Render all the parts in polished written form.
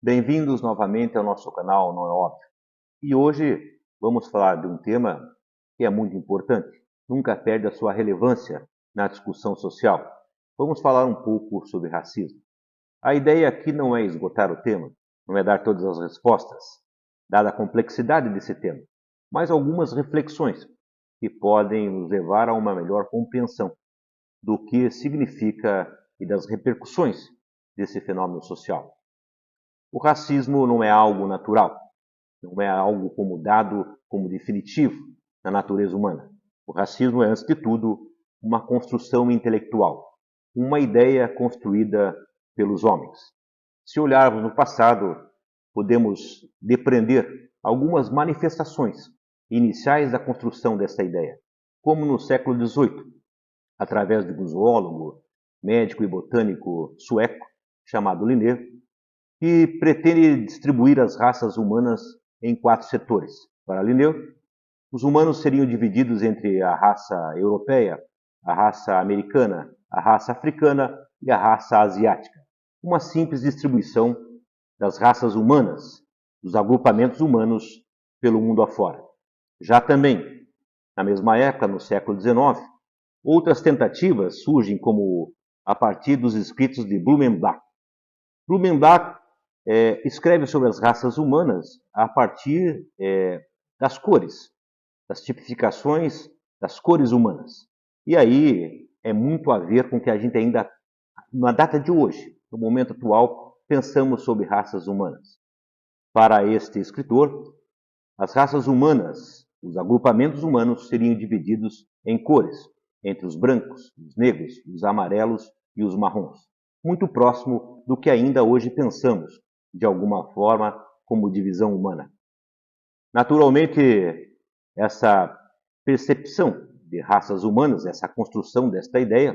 Bem-vindos novamente ao nosso canal Não é Óbvio. E hoje vamos falar de um tema que é muito importante, nunca perde a sua relevância na discussão social. Vamos falar um pouco sobre racismo. A ideia aqui não é esgotar o tema, não é dar todas as respostas, dada a complexidade desse tema, mas algumas reflexões que podem nos levar a uma melhor compreensão do que significa e das repercussões desse fenômeno social. O racismo não é algo natural, não é algo como dado como definitivo na natureza humana. O racismo é, antes de tudo, uma construção intelectual, uma ideia construída pelos homens. Se olharmos no passado, podemos depreender algumas manifestações iniciais da construção dessa ideia, como no século XVIII, através de um zoólogo, médico e botânico sueco chamado Linné, que pretende distribuir as raças humanas em 4 setores. Para Linneu, os humanos seriam divididos entre a raça europeia, a raça americana, a raça africana e a raça asiática. Uma simples distribuição das raças humanas, dos agrupamentos humanos pelo mundo afora. Já também, na mesma época, no século XIX, outras tentativas surgem como a partir dos escritos de Blumenbach. Blumenbach escreve sobre as raças humanas a partir das cores, das tipificações das cores humanas. E aí é muito a ver com o que a gente ainda, na data de hoje, no momento atual, pensamos sobre raças humanas. Para este escritor, as raças humanas, os agrupamentos humanos seriam divididos em cores, entre os brancos, os negros, os amarelos e os marrons. Muito próximo do que ainda hoje pensamos, de alguma forma, como divisão humana. Naturalmente, essa percepção de raças humanas, essa construção desta ideia,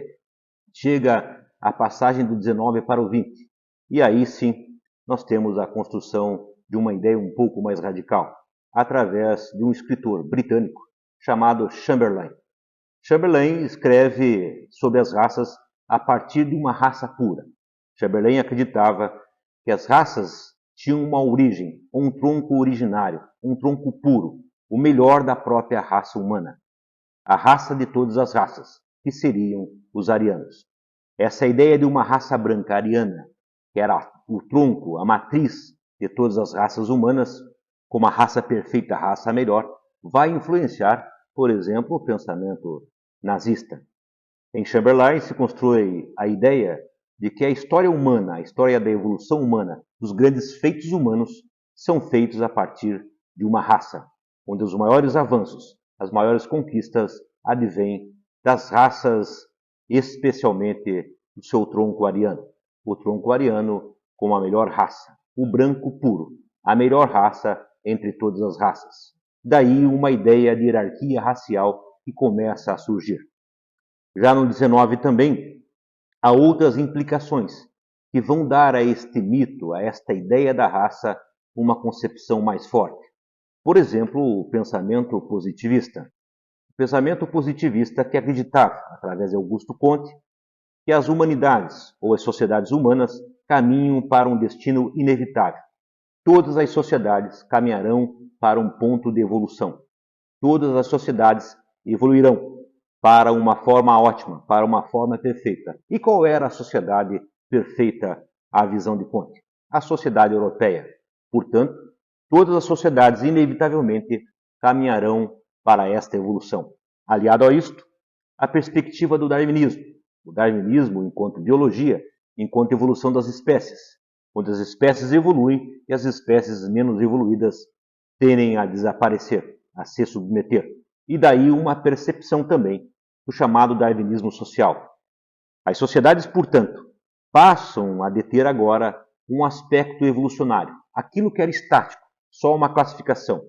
chega à passagem do 19 para o 20. E aí sim, nós temos a construção de uma ideia um pouco mais radical, através de um escritor britânico chamado Chamberlain. Chamberlain escreve sobre as raças a partir de uma raça pura. Chamberlain acreditava que as raças tinham uma origem, um tronco originário, um tronco puro, o melhor da própria raça humana, a raça de todas as raças, que seriam os arianos. Essa ideia de uma raça branca ariana, que era o tronco, a matriz de todas as raças humanas, como a raça perfeita, a raça melhor, vai influenciar, por exemplo, o pensamento nazista. Em Chamberlain se constrói a ideia de que a história humana, a história da evolução humana, dos grandes feitos humanos, são feitos a partir de uma raça, onde os maiores avanços, as maiores conquistas advêm das raças, especialmente do seu tronco ariano. O tronco ariano como a melhor raça, o branco puro, a melhor raça entre todas as raças. Daí uma ideia de hierarquia racial que começa a surgir. Já no 19 também, há outras implicações que vão dar a este mito, a esta ideia da raça, uma concepção mais forte. Por exemplo, o pensamento positivista. O pensamento positivista que acreditava, através de Augusto Comte, que as humanidades ou as sociedades humanas caminham para um destino inevitável. Todas as sociedades caminharão para um ponto de evolução. Todas as sociedades evoluirão para uma forma ótima, para uma forma perfeita. E qual era a sociedade perfeita à visão de Comte? A sociedade europeia. Portanto, todas as sociedades inevitavelmente caminharão para esta evolução. Aliado a isto, a perspectiva do darwinismo. O darwinismo enquanto biologia, enquanto evolução das espécies, onde as espécies evoluem e as espécies menos evoluídas tendem a desaparecer, a se submeter. E daí uma percepção também do chamado darwinismo social. As sociedades, portanto, passam a deter agora um aspecto evolucionário. Aquilo que era estático, só uma classificação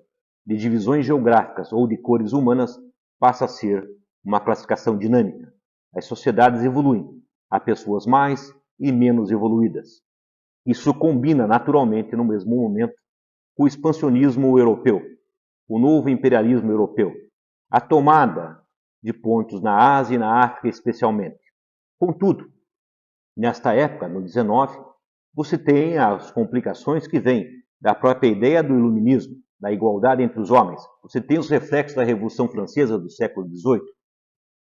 de divisões geográficas ou de cores humanas, passa a ser uma classificação dinâmica. As sociedades evoluem, há pessoas mais e menos evoluídas. Isso combina naturalmente no mesmo momento com o expansionismo europeu, o novo imperialismo europeu, a tomada de pontos na Ásia e na África especialmente. Contudo, nesta época, no 19, Você tem as complicações que vêm da própria ideia do iluminismo, da igualdade entre os homens. Você tem os reflexos da Revolução Francesa do século XVIII.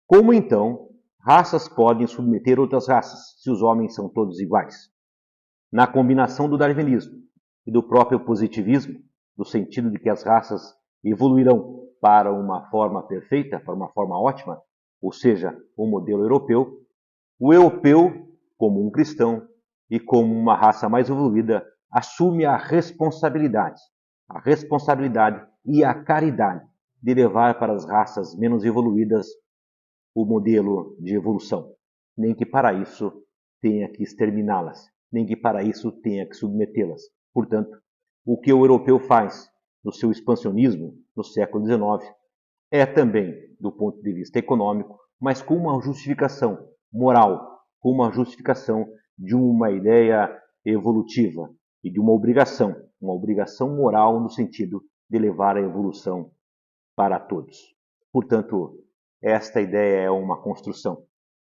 Como então raças podem submeter outras raças, se os homens são todos iguais? Na combinação do darwinismo e do próprio positivismo, no sentido de que as raças evoluirão para uma forma perfeita, para uma forma ótima, ou seja, o modelo europeu, o europeu, como um cristão e como uma raça mais evoluída, assume a responsabilidade e a caridade de levar para as raças menos evoluídas o modelo de evolução, nem que para isso tenha que exterminá-las, nem que para isso tenha que submetê-las. Portanto, o que o europeu faz no seu expansionismo no século XIX é também, do ponto de vista econômico, mas com uma justificação moral, com uma justificação de uma ideia evolutiva e de uma obrigação moral no sentido de levar a evolução para todos. Portanto, esta ideia é uma construção.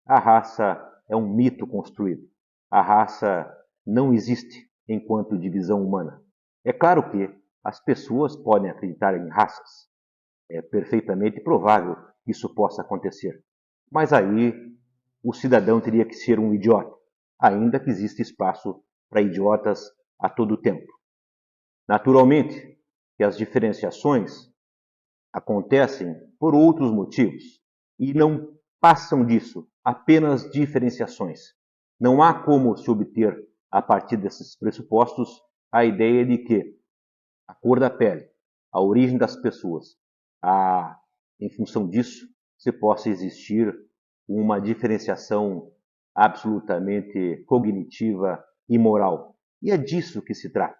A raça é um mito construído. A raça não existe enquanto divisão humana. É claro que as pessoas podem acreditar em raças. É perfeitamente provável que isso possa acontecer. Mas aí o cidadão teria que ser um idiota, ainda que exista espaço para idiotas a todo tempo. Naturalmente que as diferenciações acontecem por outros motivos e não passam disso, apenas diferenciações. Não há como se obter, a partir desses pressupostos, a ideia de que a cor da pele, a origem das pessoas, em função disso, se possa existir uma diferenciação absolutamente cognitiva e moral. E é disso que se trata.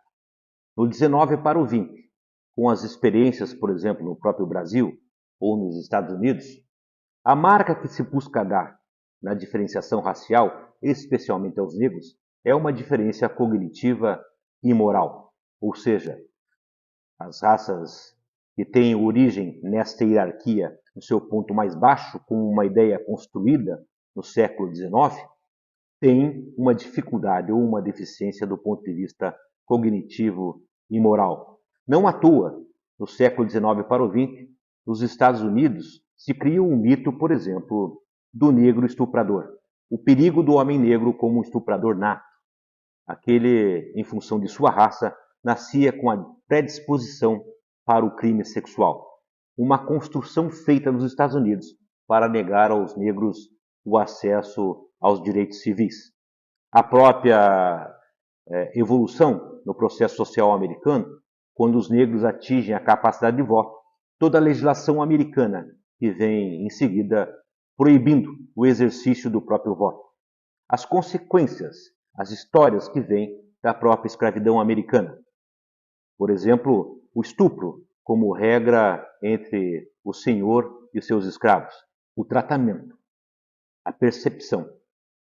No 19 para o 20, com as experiências, por exemplo, no próprio Brasil ou nos Estados Unidos, a marca que se busca dar na diferenciação racial, especialmente aos negros, é uma diferença cognitiva e moral. Ou seja, as raças que têm origem nesta hierarquia no seu ponto mais baixo, com uma ideia construída no século XIX, têm uma dificuldade ou uma deficiência do ponto de vista cognitivo e moral. Não à toa, no século XIX para o XX, nos Estados Unidos se cria um mito, por exemplo, do negro estuprador. O perigo do homem negro como um estuprador nato. Aquele, em função de sua raça, nascia com a predisposição para o crime sexual. Uma construção feita nos Estados Unidos para negar aos negros o acesso aos direitos civis. A própria evolução no processo social americano, quando os negros atingem a capacidade de voto, toda a legislação americana que vem em seguida proibindo o exercício do próprio voto. As consequências, as histórias que vêm da própria escravidão americana. Por exemplo, o estupro como regra entre o senhor e os seus escravos. O tratamento, a percepção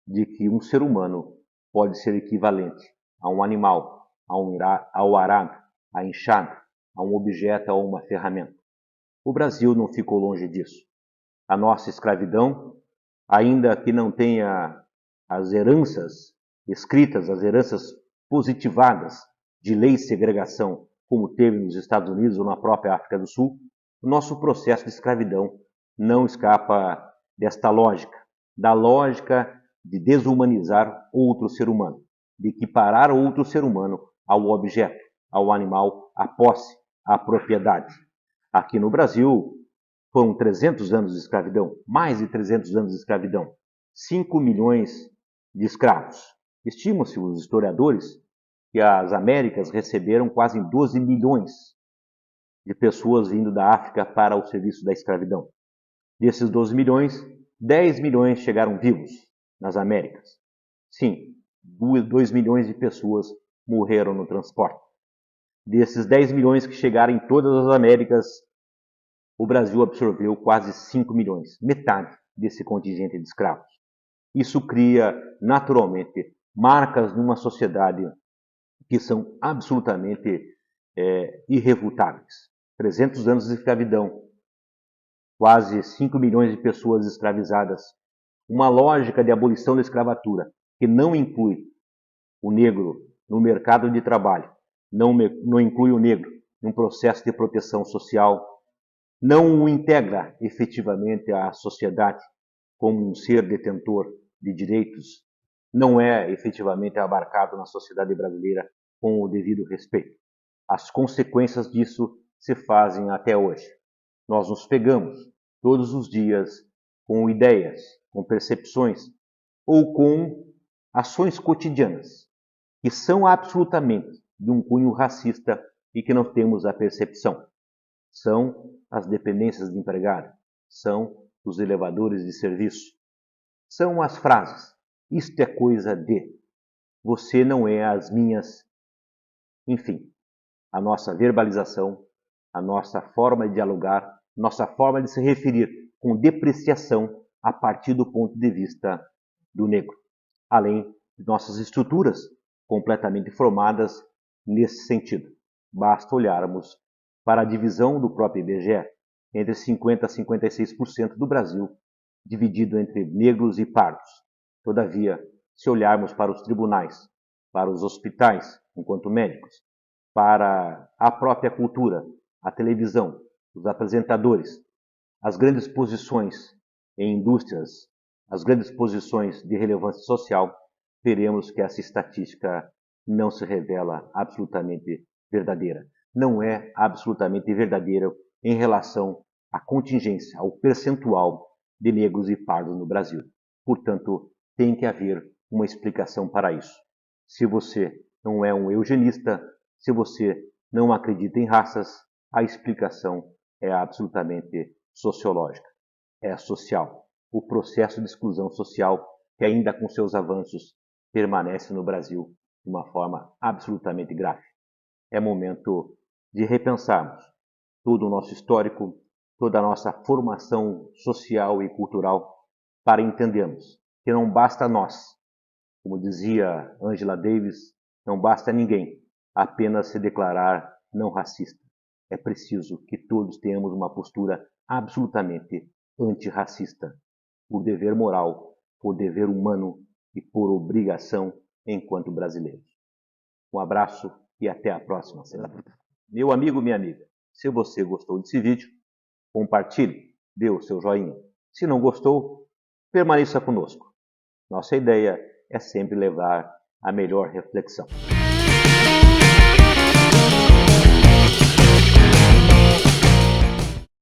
de que um ser humano pode ser equivalente a um animal, ao arado, à enxada, a um objeto ou a uma ferramenta. O Brasil não ficou longe disso. A nossa escravidão, ainda que não tenha as heranças escritas, as heranças positivadas de lei de segregação, como teve nos Estados Unidos ou na própria África do Sul, o nosso processo de escravidão não escapa desta lógica, da lógica de desumanizar outro ser humano, de equiparar outro ser humano ao objeto, ao animal, à posse, à propriedade. Aqui no Brasil, foram 300 anos de escravidão, mais de 300 anos de escravidão, 5 milhões de escravos. Estimam-se os historiadores que as Américas receberam quase 12 milhões de pessoas vindo da África para o serviço da escravidão. Desses 12 milhões, 10 milhões chegaram vivos nas Américas. Sim, 2 milhões de pessoas morreram no transporte. Desses 10 milhões que chegaram em todas as Américas, o Brasil absorveu quase 5 milhões, metade desse contingente de escravos. Isso cria, naturalmente, marcas numa sociedade que são absolutamente irrefutáveis. 300 anos de escravidão, quase 5 milhões de pessoas escravizadas, uma lógica de abolição da escravatura que não inclui o negro no mercado de trabalho, não inclui o negro num processo de proteção social, não o integra efetivamente à sociedade como um ser detentor de direitos, não é efetivamente abarcado na sociedade brasileira com o devido respeito. As consequências disso se fazem até hoje. Nós nos pegamos todos os dias com ideias, com percepções ou com ações cotidianas que são absolutamente de um cunho racista e que não temos a percepção. São as dependências de empregado, são os elevadores de serviço, são as frases. Isto é coisa de. Você não é as minhas. Enfim, a nossa verbalização, a nossa forma de dialogar, nossa forma de se referir com depreciação a partir do ponto de vista do negro. Além de nossas estruturas completamente formadas nesse sentido. Basta olharmos para a divisão do próprio IBGE entre 50% a 56% do Brasil, dividido entre negros e pardos. Todavia, se olharmos para os tribunais, para os hospitais, enquanto médicos, para a própria cultura, a televisão, os apresentadores, as grandes posições em indústrias, as grandes posições de relevância social, veremos que essa estatística não se revela absolutamente verdadeira. Não é absolutamente verdadeira em relação à contingência, ao percentual de negros e pardos no Brasil. Portanto, tem que haver uma explicação para isso. Se você não é um eugenista, se você não acredita em raças, a explicação é absolutamente sociológica, é social. O processo de exclusão social, que ainda com seus avanços permanece no Brasil de uma forma absolutamente grave. É momento de repensarmos todo o nosso histórico, toda a nossa formação social e cultural para entendermos que não basta nós, como dizia Angela Davis, não basta ninguém apenas se declarar não racista. É preciso que todos tenhamos uma postura absolutamente antirracista, por dever moral, por dever humano e por obrigação enquanto brasileiros. Um abraço e até a próxima semana. Meu amigo, minha amiga, se você gostou desse vídeo, compartilhe, dê o seu joinha. Se não gostou, permaneça conosco. Nossa ideia é sempre levar a melhor reflexão.